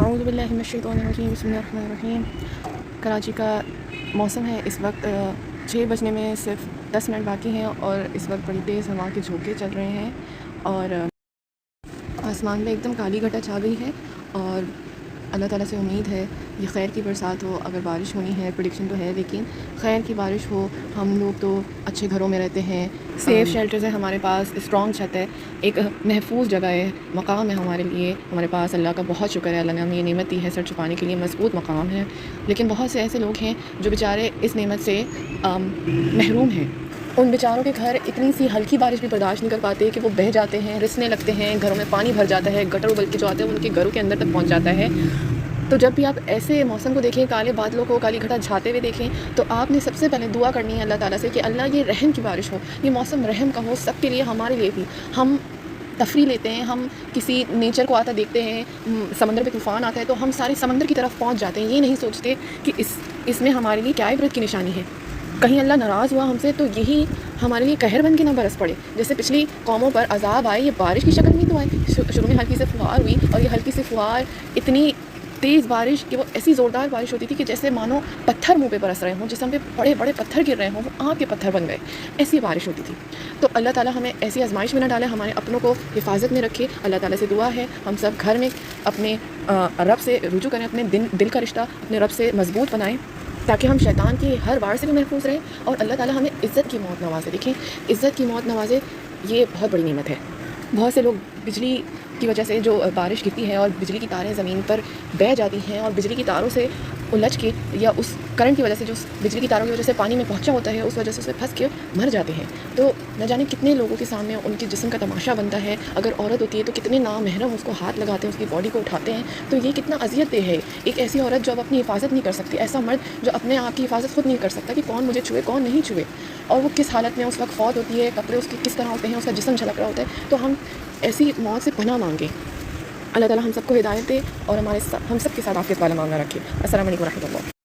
اعوذ باللہ من الشیطان الرجیم بسم اللہ الرحمن الرحیم۔ کراچی کا موسم ہے اس وقت 6 بجنے میں صرف 10 منٹ باقی ہیں اور اس وقت بڑی تیز ہوا کے جھونکے چل رہے ہیں اور آسمان میں ایک دم کالی گھٹا چھا گئی ہے اور اللہ تعالیٰ سے امید ہے یہ خیر کی برسات ہو۔ اگر بارش ہونی ہے پریڈکشن تو ہے لیکن خیر کی بارش ہو۔ ہم لوگ تو اچھے گھروں میں رہتے ہیں، سیف شیلٹرز ہیں ہمارے پاس، اسٹرانگ چھت ہے، ایک محفوظ جگہ ہے، مقام ہے ہمارے لیے ہمارے پاس۔ اللہ کا بہت شکر ہے، اللہ نے ہمیں یہ نعمت دی ہے سر چھپانے کے لیے، مضبوط مقام ہے۔ لیکن بہت سے ایسے لوگ ہیں جو بیچارے اس نعمت سے محروم ہیں۔ ان بیچاروں کے گھر اتنی سی ہلکی بارش بھی برداشت نہیں کر پاتے کہ وہ بہہ جاتے ہیں، رسنے لگتے ہیں، گھروں میں پانی بھر جاتا ہے، گٹر ابل کے جو آتے ہیں ان کے گھروں کے اندر تک پہنچ جاتا ہے۔ تو جب بھی آپ ایسے موسم کو دیکھیں، کالے بادلوں کو کالی گھٹا چھاتے ہوئے دیکھیں، تو آپ نے سب سے پہلے دعا کرنی ہے اللہ تعالیٰ سے کہ اللہ یہ رحم کی بارش ہو، یہ موسم رحم کا ہو سب کے لیے، ہمارے لیے بھی۔ ہم تفریح لیتے ہیں، ہم کسی نیچر کو آتا دیکھتے ہیں، سمندر پہ طوفان آتا ہے تو ہم سارے سمندر کی طرف پہنچ جاتے ہیں، یہ نہیں سوچتے کہ اس میں ہمارے لیے کیا عبرت کی نشانی ہے۔ کہیں اللہ ناراض ہوا ہم سے تو یہی ہمارے لیے قہر بن کے نہ برس پڑے، جیسے پچھلی قوموں پر عذاب آئے یہ بارش کی شکل میں تو آئے۔ شروع میں ہلکی سے فوار ہوئی اور یہ ہلکی سی فوار اتنی تیز بارش کہ وہ ایسی زوردار بارش ہوتی تھی کہ جیسے مانو پتھر منہ پہ برس رہے ہوں، جسم پہ بڑے بڑے پتھر گر رہے ہوں، وہ آگ کے پتھر بن گئے، ایسی بارش ہوتی تھی۔ تو اللہ تعالیٰ ہمیں ایسی آزمائش میں نہ ڈالے، ہمارے اپنوں کو حفاظت میں رکھے۔ اللہ تعالیٰ سے دعا ہے ہم سب گھر میں اپنے رب سے رجوع کریں، اپنے دل کا رشتہ اپنے رب سے مضبوط بنائیں تاکہ ہم شیطان کی ہر وار سے بھی محفوظ رہیں اور اللہ تعالیٰ ہمیں عزت کی موت نوازے۔ دیکھیں عزت کی موت نوازے، یہ بہت بڑی نعمت ہے۔ بہت سے لوگ بجلی کی وجہ سے جو بارش گرتی ہے اور بجلی کی تاریں زمین پر بہہ جاتی ہیں اور بجلی کی تاروں سے الجھ کے یا اس کرنٹ کی وجہ سے جو بجلی کی تاروں کی وجہ سے پانی میں پہنچا ہوتا ہے اس وجہ سے اسے پھنس کے مر جاتے ہیں۔ تو نہ جانے کتنے لوگوں کے سامنے ان کے جسم کا تماشا بنتا ہے، اگر عورت ہوتی ہے تو کتنے نامحرم اس کو ہاتھ لگاتے ہیں، اس کی باڈی کو اٹھاتے ہیں۔ تو یہ کتنا اذیت دہ ہے ایک ایسی عورت جو اب اپنی حفاظت نہیں کر سکتی، ایسا مرد جو اپنے آپ کی حفاظت خود نہیں کر سکتا کہ کون مجھے چھوئے کون نہیں چھوئے، اور وہ کس حالت میں اس وقت فوت ہوتی ہے، کپڑے اس کے کس طرح ہوتے ہیں، اس کا جسم جھلک رہا ہوتا ہے۔ تو ہم ایسی موت سے پناہ مانگیں، اللہ تعالیٰ ہم سب کو ہدایت دے اور ہم سب کے ساتھ آپ کے سوال معاملہ رکھے۔ السلام علیکم ورحمۃ اللہ۔